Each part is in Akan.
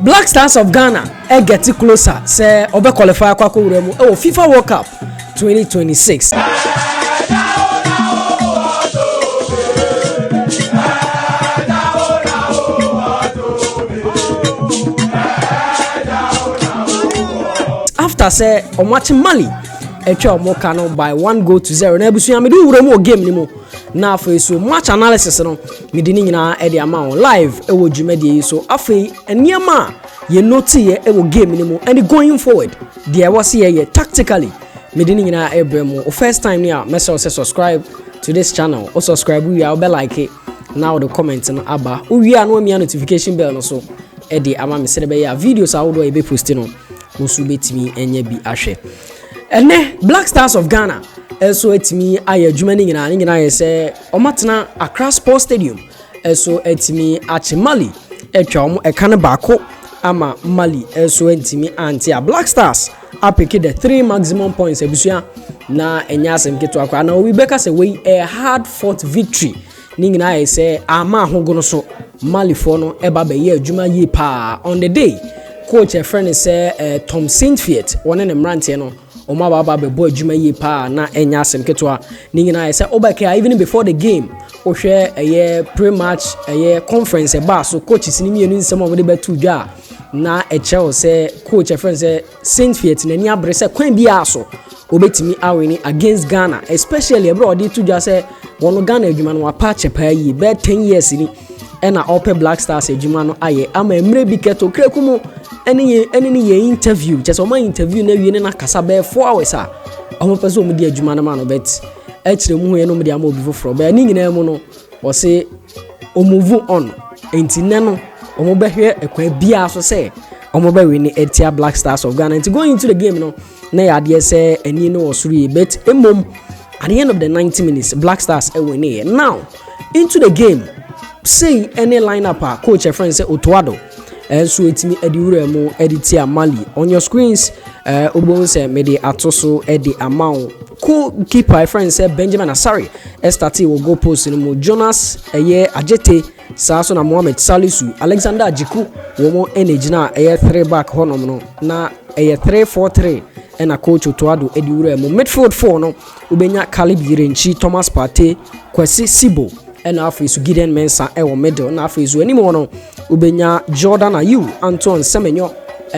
Black Stars of Ghana get closer say obe qualify kwa uremu FIFA World Cup 2026. After say match Mali etwa omoka no by 1-0 na ebusu me do uremu game ni mo na afei so match analysis no me di ni nyina e de ama on live e wo dwumade yi so afei eniema ye note ye e wo game ni mo and going forward there was here tactically me di ni nyina e bremo first time ni a message say subscribe to this channel or subscribe we are be like it now the comment no aba we are no me notification bell no so e de ama me se be ya videos a wo do e be post no wo su betimi enye bi ahwe ene Black Stars of Ghana eso etimi ayadwuma ni nyina ye se omatena Accra Sports Stadium eso etimi ache Mali etwa omo ekane baako ama Mali eso etimi anti a Black Stars apeke the 3 maximum points ebusua na enya asem keto akwa na we beka say we a hard fought victory ni nyina ye se ama ahogo so Mali for no eba be ye adwuma yi pa on the day coach a friend say Tom Saintfiet one ne mrante no Oma baba be boy adwuma yi pa na enya asem ketwa ni nyina ye say obeke even before the game o hwe eye pre-match eye conference e ba so coaches ni mienu nsem o de betu dwa na e cheo say coach a friend say Saintfiet na ni abre say kwan bia so obetimi awini against Ghana especially abroad tu dwa say wono Ghana adwuma no apache pa yi be 10 years ni e na ope Black Stars adwuma no aye ama emre bi keto krekumu eni ye interview just o interview na wie na kasa be 4 hours a o pese o mudi adwuma na ma no bet e kire mu ye no mudi ama obi foforo be ni nyina mu no o se o move on enti ne no o mo be hwe ekwa bia so say o mo be we ni etia Black Stars of Ghana enti going into the game no na ya de say eni no osuri bet emom at the end of the 90 minutes Black Stars e win here now into the game say any lineup a coach a friend say Otuado so etimi ediwura mu editia Mali on your screens obon say me dey atoso edi amount cool keeper friend say Benjamin Asari started will go post ni mu Jonas Ajete Saso na Mohamed Salisu Alexander Ajiku wo mo energy na 3 back honom no na 3-4-3 na coach Otuado ediwura mu midfield 4 no ubenya Caleb Yirenchi Thomas Partey Kwesi Sibo na afisu Gideon Mensah ewo middle na afisu animo no ubenya Jordan Ayew Antoine Semenyo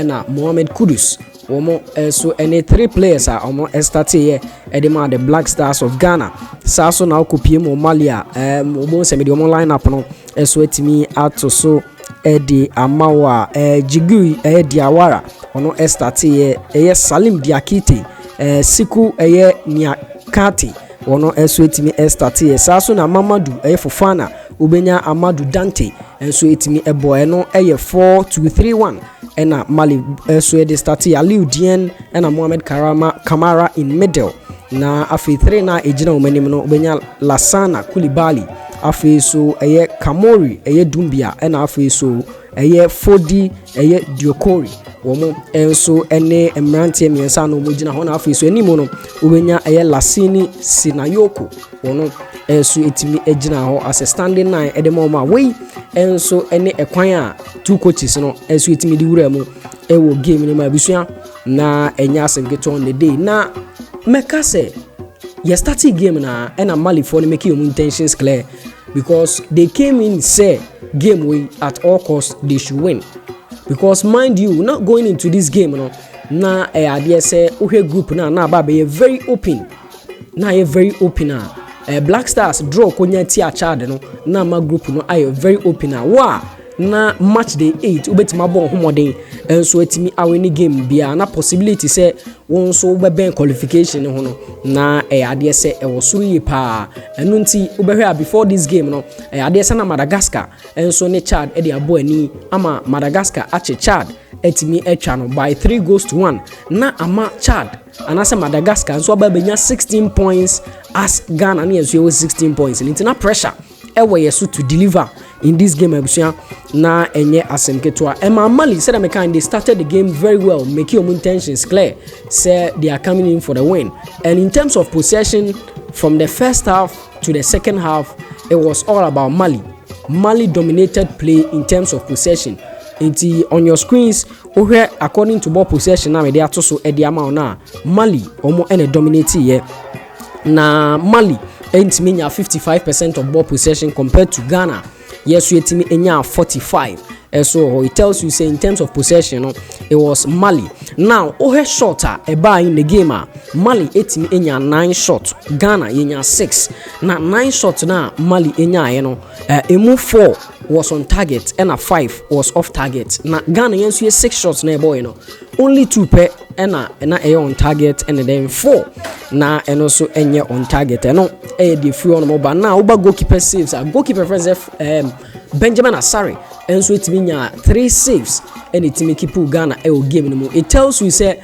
na Mohamed Kudus womo so any 3 players are omo start here edema the Black Stars of Ghana saso na okopie mo Malia obo se me the line up no so etimi atoso edi amawa Jigui Diawara ono start here Salim Diakite Siku Niakati wono eso etimi start here saso na Mamadou Fofana ubenya Amadou Dante enso etimi eboe no 4-2-3-1 ena Mali eso de start here Aliou Dien ena Mohamed Kamara in middle na afi 3 na ejina omanim no ubenya Lassana Koulibaly afi so Kamori Dumbia ena afi so Fodi Diokori womo enso ene emrantie miensa no mojina ho na afi so enimo no ubenya Lassini Sinayoko wono enso etimi ejina ho as a standing 9 edemo ma we enso ene ekwan a 2 coaches no enso etimi di wura mu ewo game ni ma bisua na enya asem on the day na meka say ye starting game na ena Mali for make your intentions clear because they came in say game we at all costs they should win because mind you not going into this game no na idea say ohwe group na ba be very open na very open Black Stars draw konya ti a Chad no na ma group no very open wa na match day 8 ubetima bon homoden enso etimi awini game bia na possibility say won so ubeben qualification ho no na ade say e wosuru yi pa enu nti ubehwe before this game no ade say na Madagascar enso ne Chad e de abo ani ama Madagascar ache Chad etimi etwa no by 3-1 na ama Chad anase Madagascar enso ababenya 16 points as Ghana na enso 16 points intina pressure ewe yesu to deliver in this game abusia na enye asem ketwa Emma Mali said I'm kind they started the game very well make your intentions clear say they are coming in for the win and in terms of possession from the first half to the second half it was all about Mali dominated play in terms of possession Enti on your screens ohwe according to ball possession na me dey ato so e dey ama na Mali omo ene dominate here na Mali entimi nya 55% of ball possession compared to Ghana yes etimi enya 45. So it tells you say in terms of possession it was Mali. Now ohwe shorter in the game Mali etimi enya 9 shots, Ghana enya 6. Na 9 shots na Mali enya emu 4 was on target and a 5 was off target. Na Ghana yensu 6 shots na only 2 per na on target and then 4 na also enye on target the free on mobile. Now uba goalkeeper saves goalkeeper friends Benjamin Asare and so it mean 3 saves and it make keep Ghana game no more. It tells you say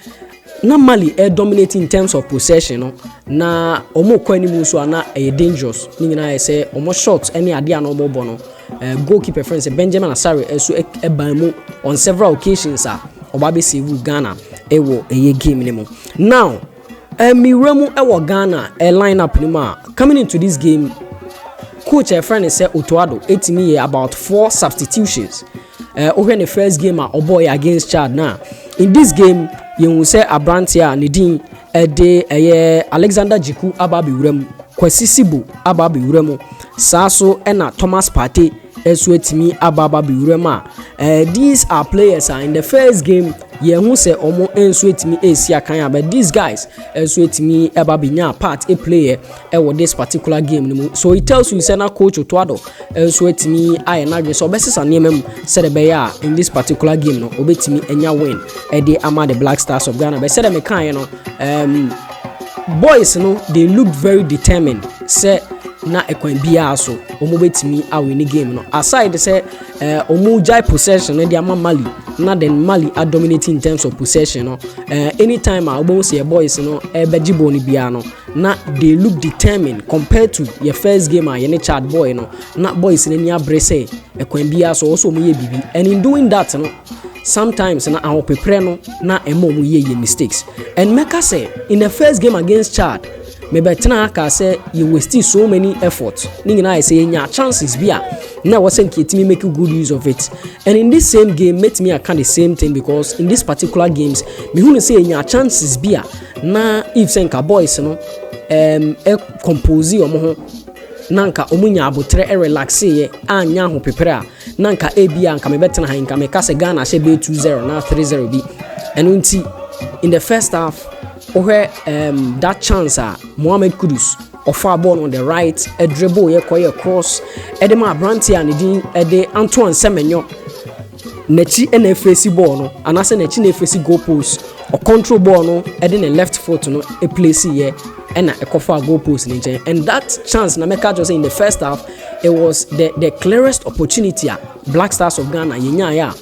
na Mali dominating in terms of possession na omo kwa ni mu so na dangerous ni nyina say omo shots any ade na omo bo no goalkeeper friends Benjamin Asare so mu on several occasions obabe save Ghana ewo game ni mo. Now Miramu ewo Ghana lineup ni ma coming into this game. Coach friend is Otuado etimi about 4 substitutions. Over the first game boy against Chad now. In this game, you will say Abrantia Nidin de Alexander Jiku Ababi Uremu, Kwesi Sibu Ababi Uremu, Saso and Thomas Partey Eswetimi Ababi Urema. These are players in the first game. Who say omo enswetimi esia kan but these guys enswetimi ebabinya part a player with this particular game. So it tells you say na coach Otuado enswetimi ayenadwe so obesisa niemem said be ya in this particular game no obetimi enya win the ama the Black Stars of Ghana. But said me kan boys no they looked very determined say na ekwan bia so omo betimi awin game no aside say omo jai possession na dia Mali na then Mali are dominating in terms of possession anytime obo say boys no bejibo ni bia no na they look determined compared to your first game ye Chad boy no na boys na ni abrese ekwan bia so also omo ye bibi and in doing that no sometimes na our prepare no na emo mu ye mistakes and make us say in the first game against Chad maybe aka say you wasted so many efforts ninga I say nya chances bia na wasn't kitimi make good use of it. And in this same game met me account the same thing because in this particular games me who say nya chances bia na if senka boys no compose omo ho nanka omunya abotre relax ye anya ho pepere nanka ebia nka me betena han nka me kase Ghana she be 2-0 na 3-0 bi and unti in the first half that chance Mohamed Kudus offer ball on the right a dribble ye koye cross edema Abrantia nidi ede Antoine Semenyo nechi NFC ball no anase nechi NFC goal post or control ball no ede ne left foot no a place here and a cover goal post in nchen. And that chance na make just say in the first half it was the clearest opportunity Black Stars of Ghana yenya ya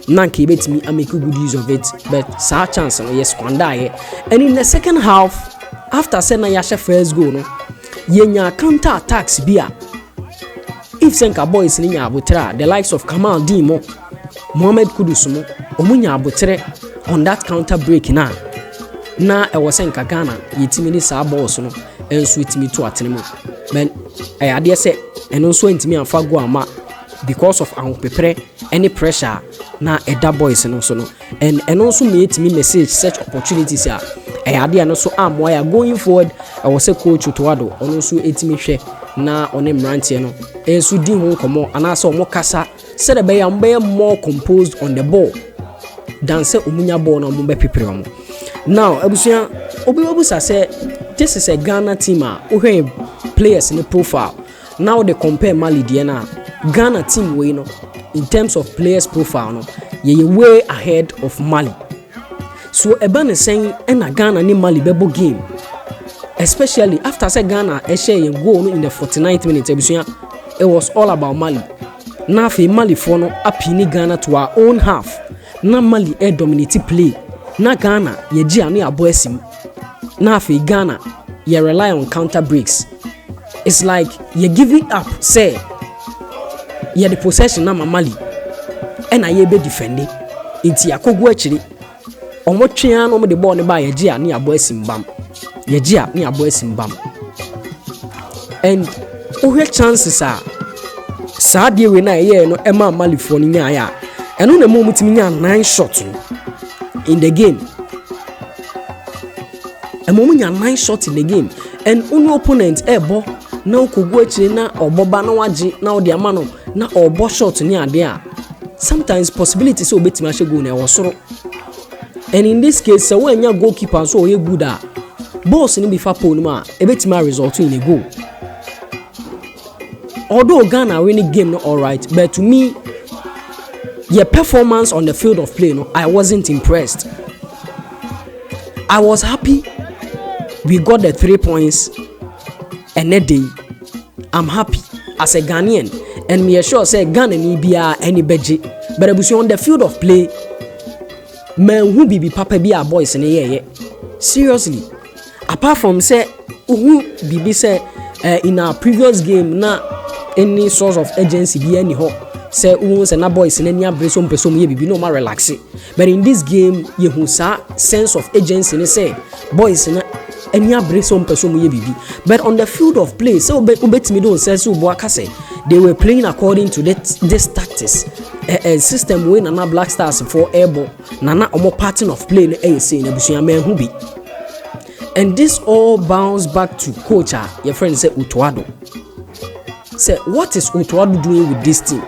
nanke betimi make good use of it but sa chance no yes kwanda. And in the second half after sena yasha first goal no yenya counter attacks bia if senka boys ni nya abotra the likes of Kamal Dimo Mohamed Kudus mo omunya abotre on that counter break na e was senka Ghana yetimi ni sa balls no enso yetimi to atene mo men ade say eno so ntimi amfa go ama because of our prepare any pressure na eda boys no so no and also me yetimi message such opportunities ade no so amoya going forward I was a coach Otuado ono so etimi hwe na one mrantie no enso di ho komo anasa omo kasa said be am be more composed on the ball than say omunya ball na omo be pepere omo. Now abusia obibusa say this is a Ghana team who players in the profile. Now they compare Mali Diana Ghana team way no in terms of players profile no ye way ahead of Mali. So Eban is saying and Ghana ni Mali bebo game. Especially after say Ghana share goal in the 49th minute it was all about Mali. Now for Mali for no apini Ghana to our own half. Na Mali dominate play. Na Ghana ye ji ani aboesim. Na for Ghana ye rely on counter breaks. It's like you giving up say ye the possession na Mali and ye be defending. Inti yakogwo achiri. Omo twea no mo de ball ne ba ye ji ani aboesim bam. Yejia ni aboesim bam. And we chances are sad we na ye no ema Mali for ni nya ɛno na mu mutimi nya 9 shots in the game. Ɛmo nya 9 shots in the game, and unu opponent ebo na okogu akire na oboba na waje na odi ama no na obo shot ni ade a sometimes possibility so obetimi ahye goal na e wosoro. And in this case, so when your goalkeeper so you good at boss ni be fa pole ma e betimi result in a goal. Although Ghana winning game not all right, but to me, your performance on the field of play, no, I wasn't impressed. I was happy we got the 3 points, and that day I'm happy as a Ghanaian, and me sure say Ghana ni bia any budget, but I was on the field of play. Man who be papa be our boys in a year. Seriously, apart from say who be say in our previous game na any source of agency be any ho say who say na boys in any abrasom person ye be no ma relax it. But in this game ye who sa sense of agency ne say boys na any abrasom person ye be. But on the field of play so ubetimi don say so boaka say they were playing according to this tactics. A system wey na Black Stars for airball na omo pattern of play na say na busua man who be. And this all bounce back to coach your friend say Utuado. Say what is Utuado doing with this team?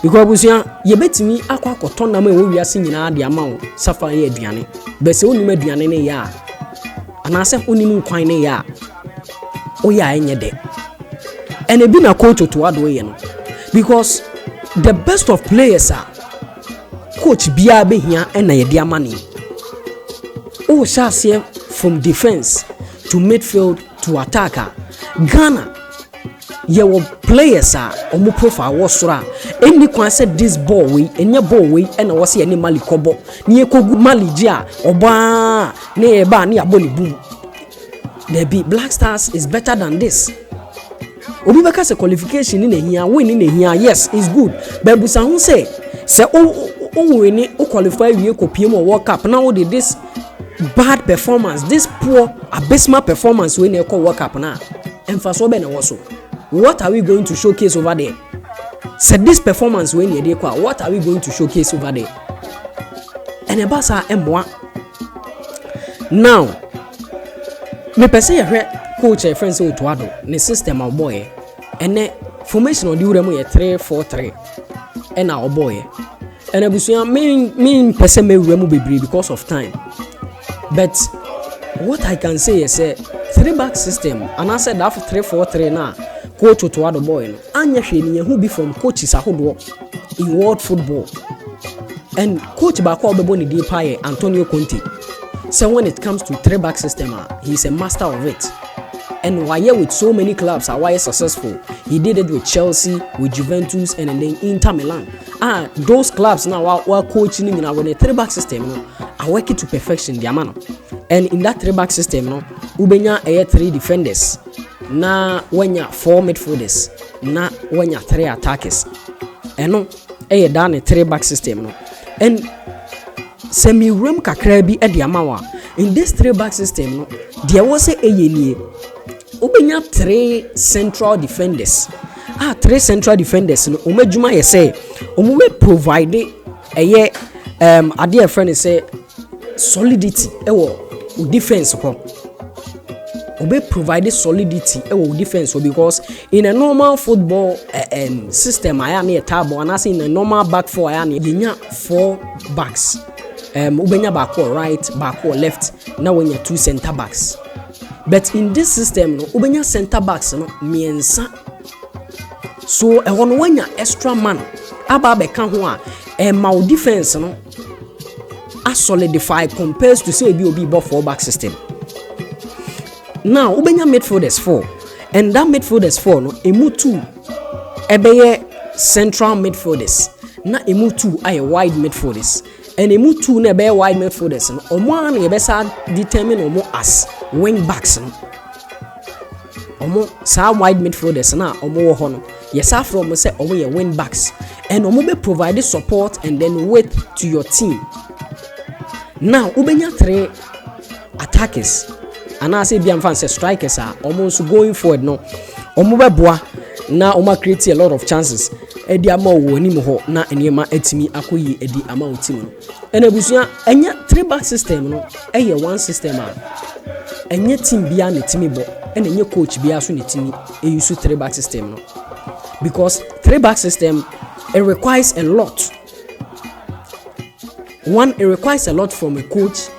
Because busua ye betimi akwa koton na ma we wiase nyina de ama wo safa ye aduane. Be se onima aduane ne ya ana se onimu kwan ne ya o ya enye de. And e bi na coach Utuado ye no. Because the best of players are coach bia be here and na ye dia money. Oh, shall from defense to midfield to attacker. Ghana, your players are omo profile was ra. Any kwan said this ball way, and your ball way, and I was any mali kobo. Ni kogu mali jia, oba, ne ba ni aboli boom. There be Black Stars is better than this. Obi baka se qualification in here, win in here, yes, it's good. But busa who say win o qualify we ko PM World Cup. Now did this bad performance, this poor abysmal performance when you call World Cup now. And for so ben also, what are we going to showcase over there? Said this performance when you call, what are we going to showcase over there? And a basa M1. Now, me person coach a friend so Utuado, the system of boy, and the formation on the Uremo 3-4-3, and our boy. And I was mean person may remove because of time. But what I can say is a 3-back system, and I said that for 3-4-3 now, coach Utuado boy, and you who be from coaches in world football. And coach Bako Beboni Dipaye, Antonio Conte. So when it comes to 3-back system, he's a master of it. And why with so many clubs are why successful. He did it with Chelsea, with Juventus, and then Inter Milan. Those clubs now are coaching in our 3-back system, are working to perfection their man. And in that 3-back system, Ubenya 3 defenders, na wenya 4 midfielders, na wenya 3 attackers. And no, done a 3-back system. And semi room kakrebi ediamawa. In this 3-back system, there was a yeni. Ubenya 3 central defenders. 3 central defenders. No, umejuma ye say, umuwe provide a dear friend say solidity. Defense ko. Ube provide solidity. Defense because in a normal football system, I am a table, and I say in a normal back 4, I am 4 backs. Ubenya backward right, backward left. Now when you're 2 center backs. But in this system, ubenya center backs no miensa. So when you extra man, aba beka ho a my defense no a solidify compared to say be 4-back system. Now ubenya midfielders 4, and that midfielders 4 no emu 2 ebeye central midfielders. Na emu 2 are wide midfielders. And emu 2 na be wide midfielders no omo an ye be sa determine omo as wing backs no omo sa wide midfielders na omo wo ho no yes from say omo ye wing backs, and omo be provide support and then weight to your team. Now ubenya 3 attackers, and I say bi am fan say strikers are omo so going forward no omo be boa na omo create a lot of chances. edi ama wo anim ho na enema etimi akoyi edi ama otim no ena busua enya 3-back system no eye one system a enye team bia na timi bo ena enye coach bia so na timi use 3-back system no because 3-back system it requires a lot. One, it requires a lot from a coach.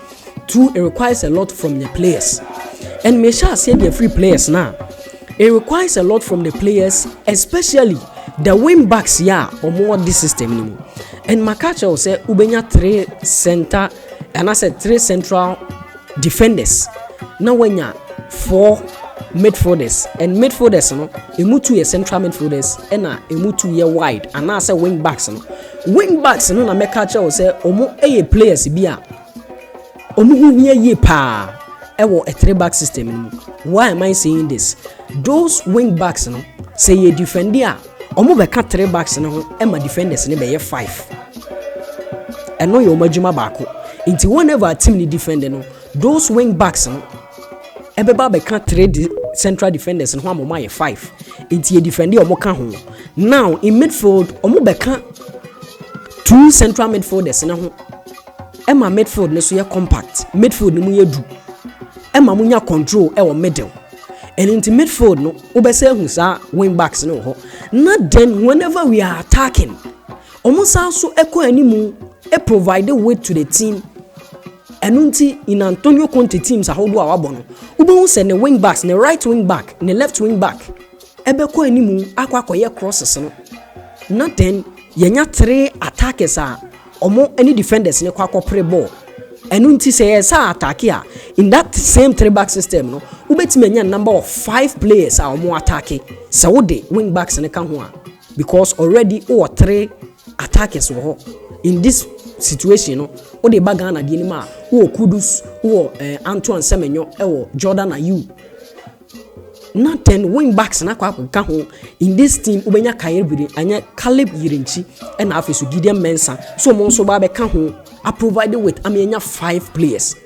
Two, it requires a lot from the players. And me sure say the free players now. It requires a lot from the players, especially the wing backs or more this system anymore. And Makacha will say ubenya 3 center and I said 3 central defenders. Now when you 4 midfielders and midfielders no emu 2 ye central midfielders and emu 2 ye wide and I say wing backs no na Makacha will say omo eye players bia omo hu ye pa ewo a 3-back system anymore. Why am I saying this? Those wing backs no say ye defender omo be ka 3 backs no ho e ma defenders ne be ye 5 eno ye omajuma baako nti whenever a team ni defender no those wing backs no ebeba be ka 3 central defenders no ho amoma ye 5 nti ye defender omo ka ho. Now in midfield omo be ka 2 central midfielders no ho e ma midfield ne so ye compact midfield no mu ye du e ma munya control e wo middle. And into midfield no obese hu sa wing backs no ho na then whenever we are attacking almost also echo animu e provide weight to the team enunti in Antonio Conte teams ahodo awabo no ubo se ne wing backs ne right wing back ne left wing back ebe ko animu akwakoye crosses no na then yenya 3 attackers a omo any defenders ne kwakopre ball enunti say sa attack a in that same 3-back system no ubetime nya number of 5 players are more attacking so wode wing backs ne ka ho a because already or 3 attackers wo in this situation no wode baga na de ni ma wo Kudus wo Antoine Semenyo wo Jordan Ayew na 10 wing backs na kwa ka ho in this team ubenya Kairibiri anya Caleb Yirinchi and afesu Gideon Mensah so mo so ba be ka ho are provided with amenya 5 players.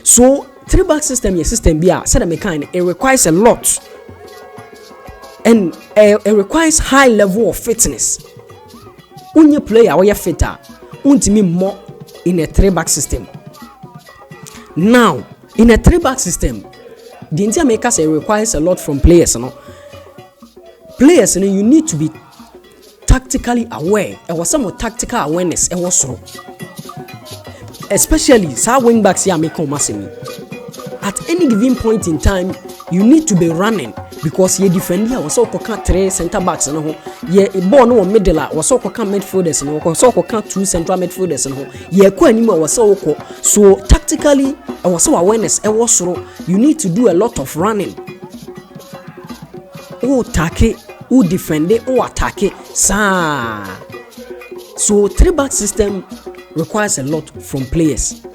So 3-back system your system bia said me kind it requires a lot and it requires high level of fitness. Unye player we fitter untimi more in a 3-back system. Now in a 3-back system the entire maker say requires a lot from players no. Players you need to be tactically aware. There was some tactical awareness and was so especially sa wing backs here make come at any given point in time you need to be running because ye defender was so can 3 center backs no ye ball no middle was so can midfielders no was so can 2 central midfielders no ye ko animo was so tactically was so awareness e was so you need to do a lot of running attack defend attack sa so 3-back system requires a lot from players.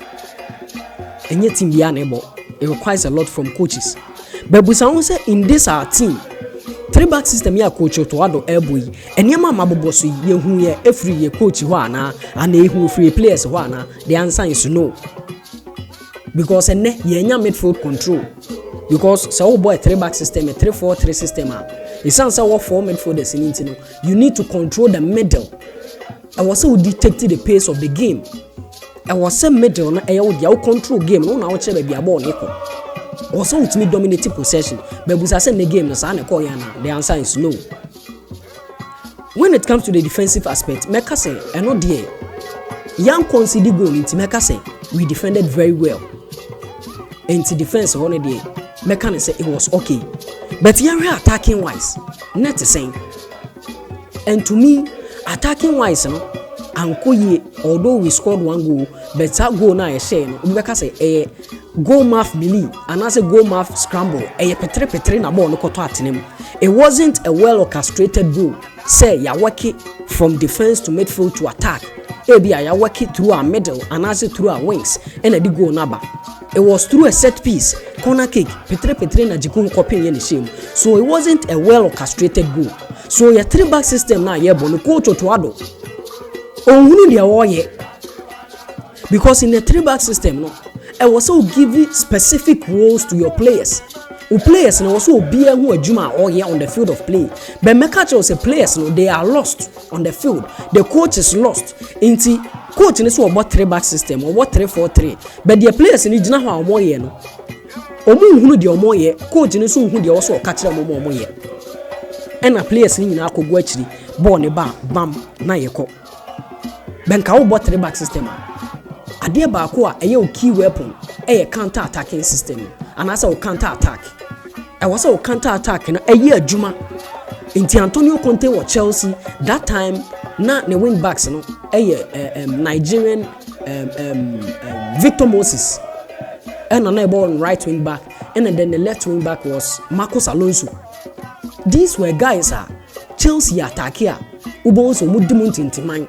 And yet team it requires a lot from coaches. But we say in this our team 3-back system ya coach to ado elbow and yama mabobo so ye hu ye every ye coach ho ana and ye hu free players ho ana the answer is no. Because enne ye nya midfield control because so boy 3-back system a 3-4-3 system it's answer what 4 midfielders in it no you need to control the middle. I was so detect the pace of the game. I was so middle na I would control game no na watch be ball equal. Also with me dominating possession. But we say the game na say na call yana. The answer is no. When it comes to the defensive aspect, Meka say I know there. Young conceded goal into Meka say we defended very well. Into defense one day, Meka say it was okay. But here we are attacking wise. Not the same. And to me attacking wise no ankoye although we scored 1 goal but that goal na e share no we be say goal math melee and as a goal math scramble petre na ball no koto atenem. It wasn't a well orchestrated goal say ya work from defense to midfield to attack ebia ya work through our middle and as through our wings and the goal naba it was through a set piece corner kick petre na jikun copying ye shame. So it wasn't a well orchestrated goal. So your 3-back system na ye bo no coach to ado onhunu dia wo ye because in the 3-back system no I was so give specific roles to your players o players no so obi ehu adwuma or here on the field of play but meka say players no they are lost on the field, the coach is lost inti coach ni so about 3-back system or what 3-4-3 but the players ni gina ho omo ye no omo hunu de omo ye coach ni so hunu de wo so ka kire omo ye ena players ni nyina akogu akiri ball ne ba bam na ye ko benka wo bot 3-back system ade ba ko a eye o key weapon counter attacking system and as a counter attack I was a counter attack na eye adwuma inti Antonio Conte wa Chelsea that time na the wing backs no Nigerian Victor Moses and on ball right wing back and then the left wing back was Marcos Alonso. These were guys Chelsea attack here ubo so mu dimuntu intiman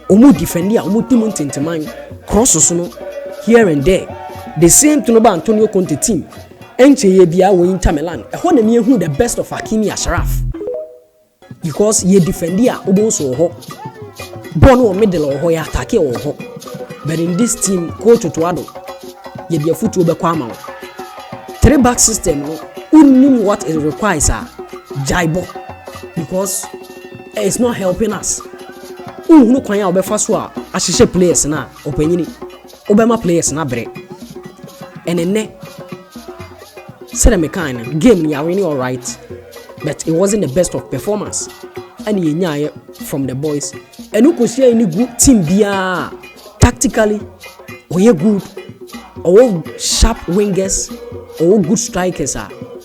omu defend here omu dimuntu intiman crosses no here and there the same to no ba Antonio Conte team enche ye bia wo Inter Milan ho na me hu the best of Hakimi Ashraf because ye defend here ubo so ho ball no middle ho ya attack here ho but in this team coach Otuado ye bia futu obekwa ama 3-back system no unim what it requires jaibo because it's not helping us. Uhunu kwanya obefa so a ahihye players na opanyini obema players na bre enene said me kind game ya winning all right but it wasn't the best of performance and ye nyaye from the boys and ukosia any good team bia tactically we good or sharp wingers or good strikers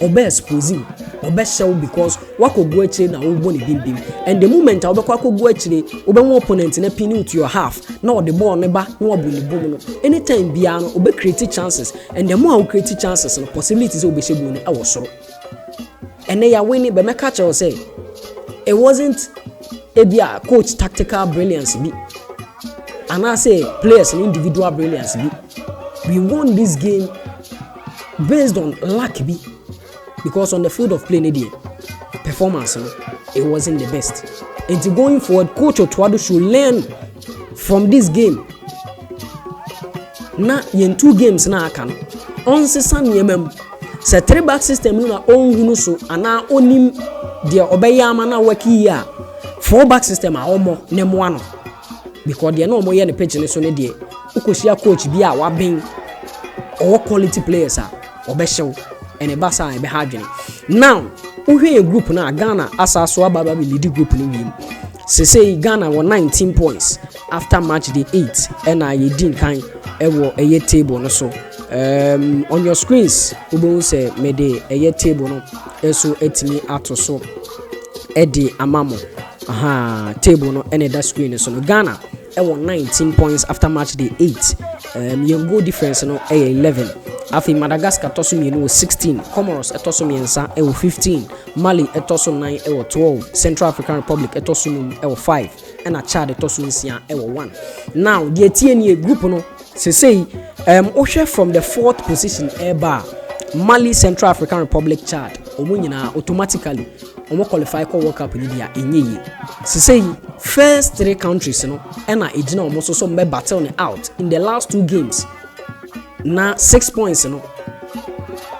obe exposing obe show because wako go achire na wo boni bim and the moment obe kwa go achire obe won opponent na pin into your half na the ball ne ba na obo ni bom no anytime bia no obe create chances and the more we create chances no possibilities obe shebu no e wo soro and ya winning be make catch say it wasn't a bia coach tactical brilliance bi and I say players individual brilliance bi we won this game based on luck bi because on the field of play performance it wasn't the best and going forward coach Otuado should learn from this game na yen 2 games na aka no on sesan yemam se 3-back system no na onhunu so ana onim de obeyama na waki ya 4-back system a omo ne mo ano because de na omo ye ne pitch ne so ne de ukosia coach bi a waben all quality players obehyew and basa be hardware now uhwe a group na Ghana asaso ababa be lead group ni win say Ghana won 19 points after match day 8 and I din kan ewo eye table no so on your screens ubo say me dey eye table no eso etimi ato so edi amamo table no and that screen so no Ghana ewo 19 points after match day 8 your goal difference no 11 afi Madagascar toso mienu 16, Comoros etoso miensa 15, Mali etoso 9 12, Central African Republic etoso 5 and Chad etoso 1. Now the TNA group no say ohwe from the 4th position eba Mali, Central African Republic, Chad omo nyina automatically omo qualify for World Cup ni dia enyeye say first 3 countries no and ejina omo so mbe battle out in the last 2 games na 6 points no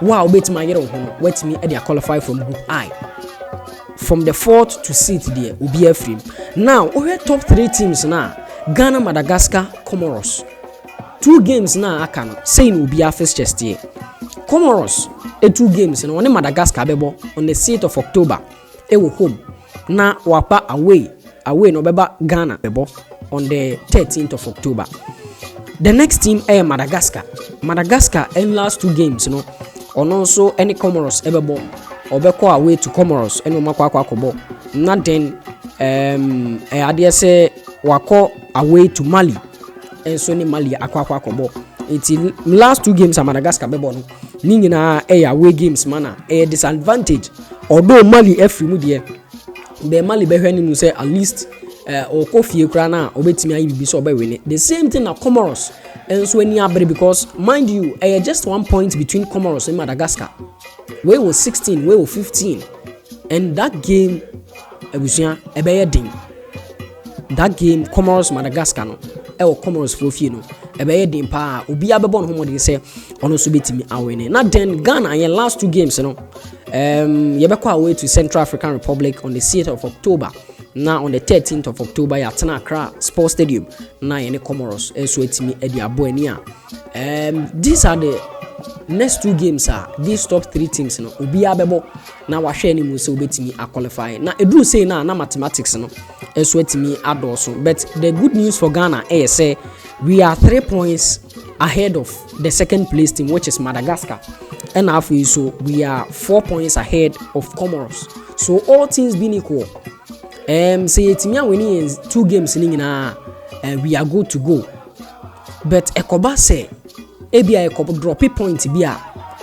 wow bet my year ho wait me e qualify from group I from the 4th to 6th there obi afrim now we top 3 teams na Ghana, Madagascar, Comoros 2 games na aka no say no obi first chest here Comoros 2 games no on Madagascar bebo on the 6th of October e wo home na wapa away no beba Ghana bebo on the 13th of October. The next team is Madagascar. Madagascar in last 2 games, no, or also any Comoros ebebo obeko away to Comoros and umakwa kobo. Not then I say wako away to Mali and so ni Mali akwa kobo. It's last 2 games Madagascar bebo no. Ni na away games mana a disadvantage. Although Mali every mudie be Mali be hwani mu say at least or coffee crana obetimi ayi bibi so obewene the same thing na Comoros and so any abre because mind you just 1 point between Comoros and Madagascar we was 16 we was 15 and that game ebusia ebeye din that game Comoros Madagascar no Comoros for fie no ebe din pa obi abebo no homo de say ono so betimi awene na then Ghana in last 2 games no yebekwa away to Central African Republic on the 6th of October. Now on the 13th of October yatena Accra Sports Stadium na yene Comoros so etimi edi abo ani a these are the next 2 games are these top 3 teams no obi abebo na wahwe ni mu se obetimi a qualify na edru say na mathematics no so etimi adoso. But the good news for Ghana is say we are 3 points ahead of the second place team, which is Madagascar, and after so we are 4 points ahead of Comoros. So all things being equal, say etimi winning 2 games in we are good to go. But Ekoba say ebia Ekoba drop a point bia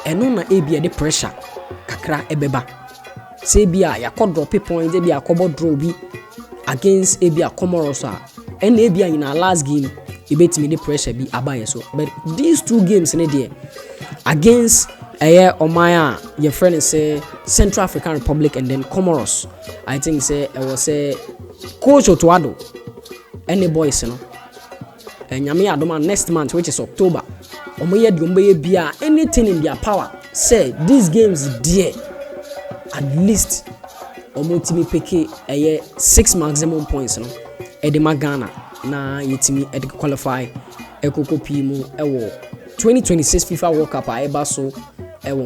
eno na ebia the pressure kakra ebeba. Say bia yakọ drop a point ebia Ekoba draw bi against ebia Comoros and ebia in our last game ebetimi the pressure be abaye so. But these 2 games in there against Omaya your friend say Central African Republic and then Comoros, I think say it was say Coach Otuado and the boys you know and Nyame Adoma next month, which is October, omoye diombe bia anything in their power say these games there at least omotimi peke 6 maximum points no edema Ghana na yetimi qualify ekoko pimu 2026 FIFA World Cup eba so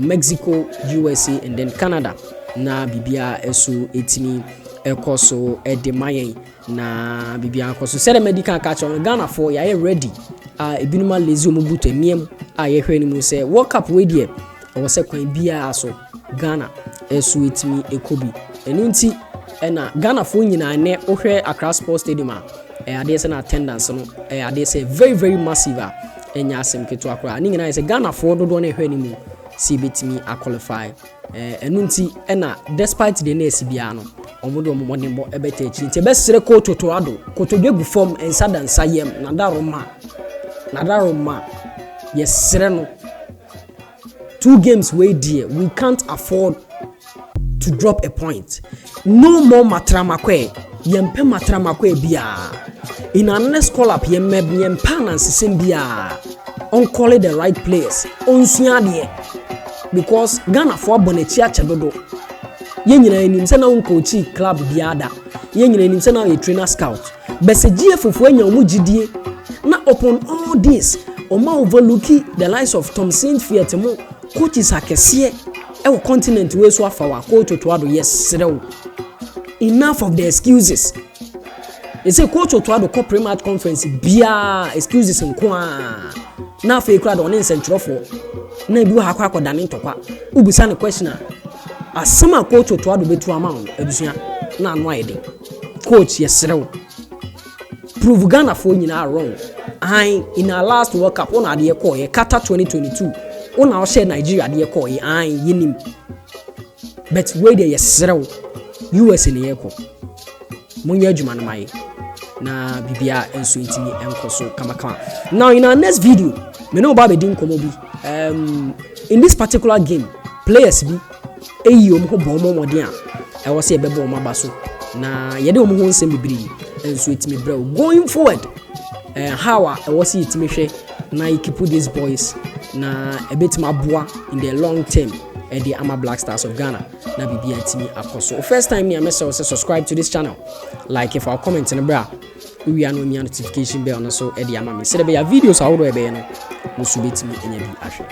Mexico, USA and then Canada na bibia eso etimi ekoso edemayen na bibia ekoso say the medical catch on Ghana for ya ready ebinuma lazy omubuto emiem ye hwe ni mu say World Cup we die o say kwan bia so Ghana eso etimi ekobi enu nti na Ghana for nyina ne ohwe Accra Sports Stadium ade say na attendance no ade say very very massive enya asem keto akra ni nyina say Ghana for dodo na hwe ni mu si betimi a qualify enu nti na despite the nurse bia no omodo omodembo ebeta echi nti besere ko totoado kotodegu form ensa dansa yem nadaroma yesere no 2 games we dear we can't afford to drop a point. No more matramakwe yempe matramakwe bia in our next call up yempa nansisem bia on call it the right place on suade because Ghana for bonechi achedodo yenyina enim se na uncoach club biada yenyina enim se na a trainer scout bese GFF anya omugidie na upon all this oma overlooking the likes of Tom Saintfiet mo coaches akese e continent we so afa wa coach Otuado yes enough of the excuses. They say coach Otuado co premier conference bia excuses nko na fa ekura do ne centrofo na bi ha kwa dane ntokwa ubisa ne question asema coach Otuado betu amount ebusua na anu ayede coach yesrew prove Ghana for nyina wrong in our last World Cup on ade call ye Qatar 2022 on our share Nigeria ade call ye yinim but we dey yesrew US in ye call munya adwuma na mai na bibia enso intimi enkoso kama. Now in our next video me no ba be din komo bi in this particular game players bi eyi omho bo modern e wo se bebo mo aba so na yede omho nsem bibiri enso intimi brew going forward how e wo se intimi hwe na keep these boys na a bit maboa in the long term the Ama Black Stars of Ghana na bibia intimi akoso. First time me message say subscribe to this channel, like if our comment in the bra we are no notification bell na so the ama me say the videos how do e be no so betimi enya bi ahwe.